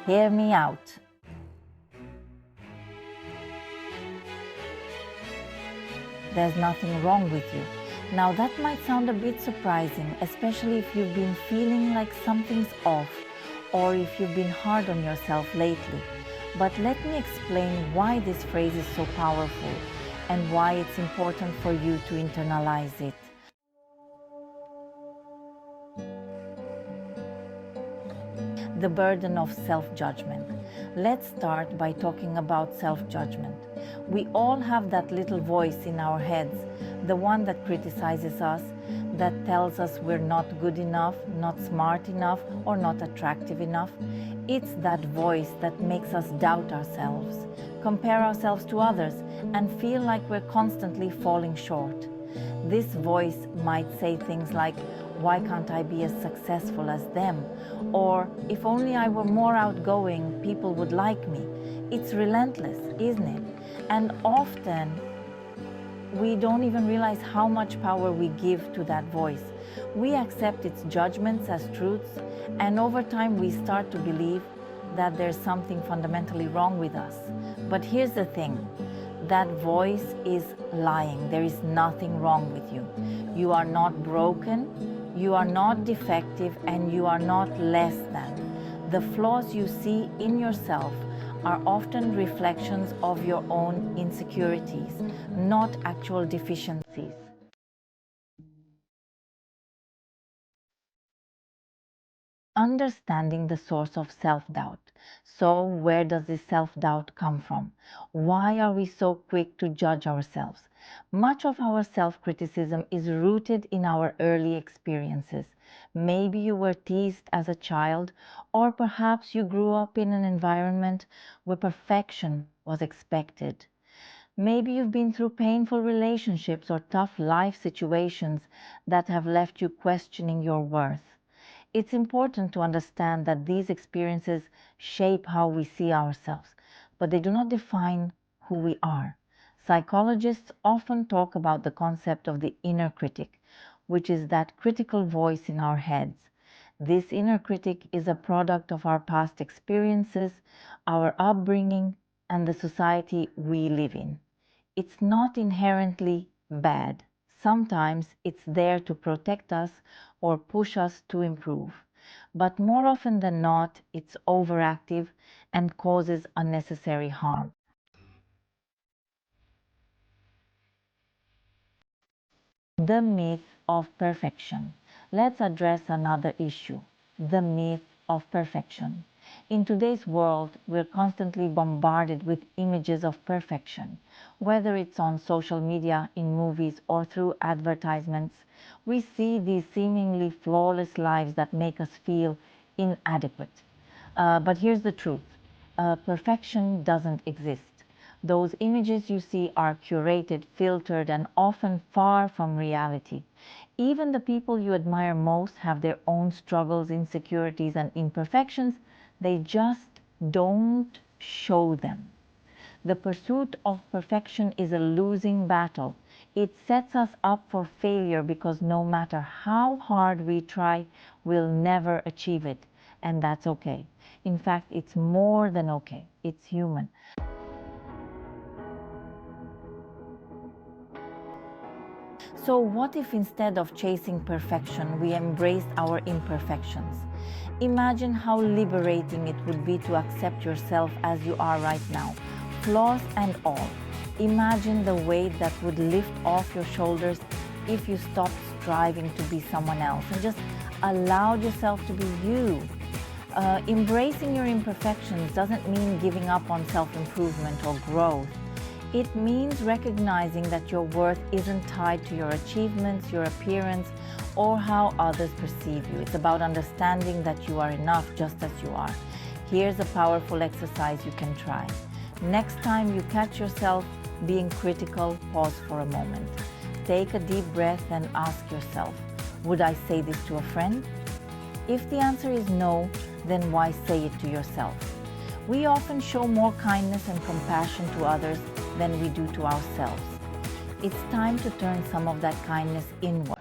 Hear me out. There's nothing wrong with you. Now that might sound a bit surprising, especially if you've been feeling like something's off or if you've been hard on yourself lately. But let me explain why this phrase is so powerful and why it's important for you to internalize it. The burden of self-judgment. Let's start by talking about self-judgment. We all have that little voice in our heads, the one that criticizes us, that tells us we're not good enough, not smart enough, or not attractive enough. It's that voice that makes us doubt ourselves, compare ourselves to others, and feel like we're constantly falling short. This voice might say things like, "Why can't I be as successful as them?" Or, "If only I were more outgoing, people would like me." It's relentless, isn't it? And often, we don't even realize how much power we give to that voice. We accept its judgments as truths, and over time we start to believe that there's something fundamentally wrong with us. But here's the thing. That voice is lying. There is nothing wrong with you. You are not broken, you are not defective, and you are not less than. The flaws you see in yourself are often reflections of your own insecurities, not actual deficiencies. Understanding the source of self-doubt. So, where does this self-doubt come from? Why are we so quick to judge ourselves? Much of our self-criticism is rooted in our early experiences. Maybe you were teased as a child, or perhaps you grew up in an environment where perfection was expected. Maybe you've been through painful relationships or tough life situations that have left you questioning your worth. It's important to understand that these experiences shape how we see ourselves, but they do not define who we are. Psychologists often talk about the concept of the inner critic, which is that critical voice in our heads. This inner critic is a product of our past experiences, our upbringing, and the society we live in. It's not inherently bad. Sometimes it's there to protect us or push us to improve. But more often than not, it's overactive and causes unnecessary harm. The myth of perfection. Let's address another issue, the myth of perfection. In today's world, we're constantly bombarded with images of perfection. Whether it's on social media, in movies, or through advertisements, we see these seemingly flawless lives that make us feel inadequate. But here's the truth. Perfection doesn't exist. Those images you see are curated, filtered, and often far from reality. Even the people you admire most have their own struggles, insecurities, and imperfections. They just don't show them. The pursuit of perfection is a losing battle. It sets us up for failure because no matter how hard we try, we'll never achieve it. And that's okay. In fact, it's more than okay. It's human. So, what if instead of chasing perfection, we embraced our imperfections? Imagine how liberating it would be to accept yourself as you are right now, flaws and all. Imagine the weight that would lift off your shoulders if you stopped striving to be someone else and just allowed yourself to be you. Embracing your imperfections doesn't mean giving up on self-improvement or growth. It means recognizing that your worth isn't tied to your achievements, your appearance, or how others perceive you. It's about understanding that you are enough just as you are. Here's a powerful exercise you can try. Next time you catch yourself being critical, pause for a moment. Take a deep breath and ask yourself, would I say this to a friend? If the answer is no, then why say it to yourself? We often show more kindness and compassion to others than we do to ourselves. It's time to turn some of that kindness inward.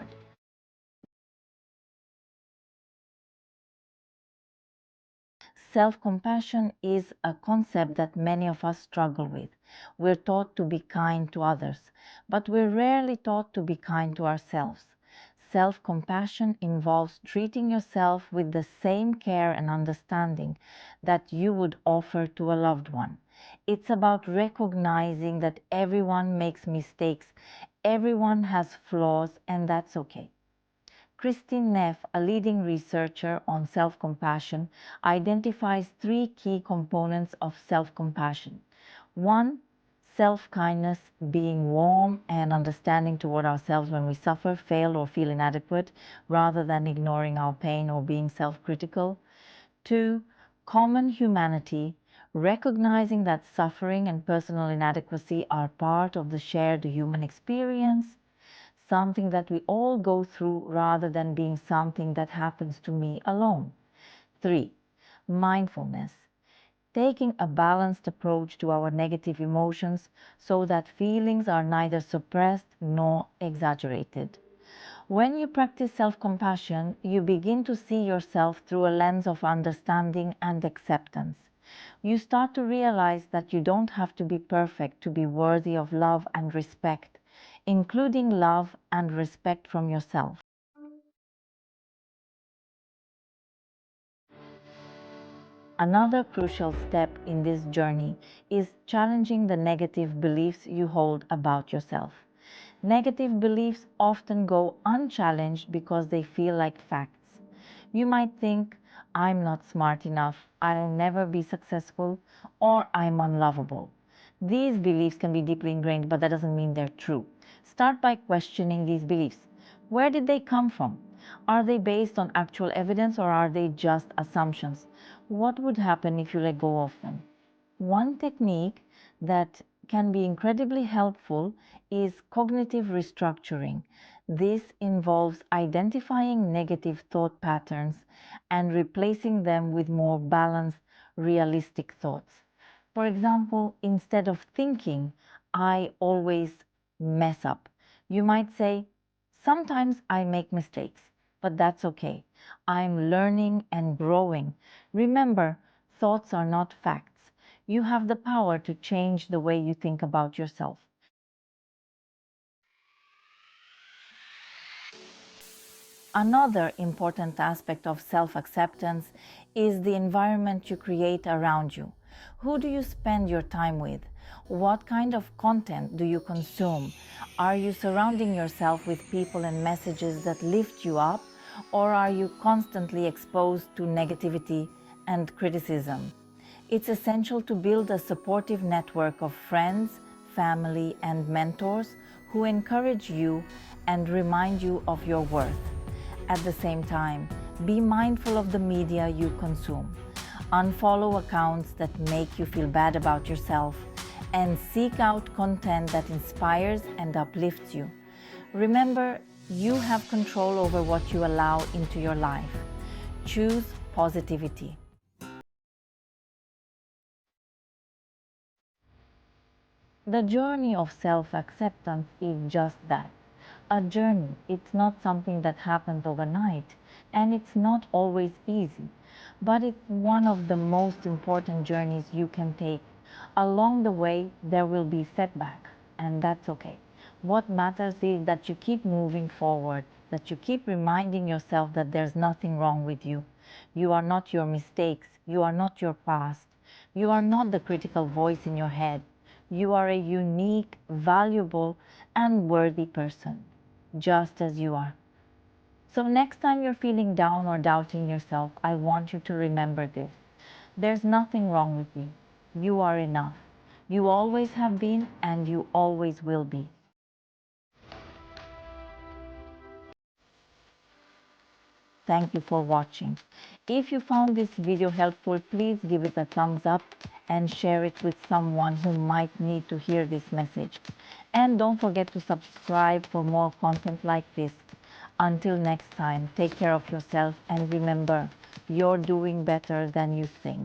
Self-compassion is a concept that many of us struggle with. We're taught to be kind to others, but we're rarely taught to be kind to ourselves. Self-compassion involves treating yourself with the same care and understanding that you would offer to a loved one. It's about recognizing that everyone makes mistakes, everyone has flaws, and that's okay. Christine Neff, a leading researcher on self-compassion, identifies three key components of self-compassion. One, self-kindness, being warm and understanding toward ourselves when we suffer, fail, or feel inadequate, rather than ignoring our pain or being self-critical. Two, common humanity, recognizing that suffering and personal inadequacy are part of the shared human experience, something that we all go through rather than being something that happens to me alone. Three, mindfulness, taking a balanced approach to our negative emotions so that feelings are neither suppressed nor exaggerated. When you practice self-compassion, you begin to see yourself through a lens of understanding and acceptance. You start to realize that you don't have to be perfect to be worthy of love and respect, including love and respect from yourself. Another crucial step in this journey is challenging the negative beliefs you hold about yourself. Negative beliefs often go unchallenged because they feel like facts. You might think, I'm not smart enough, I'll never be successful, or I'm unlovable. These beliefs can be deeply ingrained, but that doesn't mean they're true. Start by questioning these beliefs. Where did they come from? Are they based on actual evidence or are they just assumptions? What would happen if you let go of them? One technique that can be incredibly helpful is cognitive restructuring. This involves identifying negative thought patterns and replacing them with more balanced, realistic thoughts. For example, instead of thinking, I always mess up, you might say, sometimes I make mistakes, but that's okay. I'm learning and growing. Remember, thoughts are not facts. You have the power to change the way you think about yourself. Another important aspect of self-acceptance is the environment you create around you. Who do you spend your time with? What kind of content do you consume? Are you surrounding yourself with people and messages that lift you up, or are you constantly exposed to negativity and criticism? It's essential to build a supportive network of friends, family, and mentors who encourage you and remind you of your worth. At the same time, be mindful of the media you consume. Unfollow accounts that make you feel bad about yourself and seek out content that inspires and uplifts you. Remember, you have control over what you allow into your life. Choose positivity. The journey of self-acceptance is just that, a journey. It's not something that happens overnight, and it's not always easy, but it's one of the most important journeys you can take. Along the way, there will be setback, and that's okay. What matters is that you keep moving forward, that you keep reminding yourself that there's nothing wrong with you. You are not your mistakes, you are not your past, you are not the critical voice in your head. You are a unique, valuable, and worthy person, just as you are. So next time you're feeling down or doubting yourself, I want you to remember this. There's nothing wrong with you. You are enough. You always have been, and you always will be. Thank you for watching. If you found this video helpful, please give it a thumbs up and share it with someone who might need to hear this message. And don't forget to subscribe for more content like this. Until next time, take care of yourself and remember, you're doing better than you think.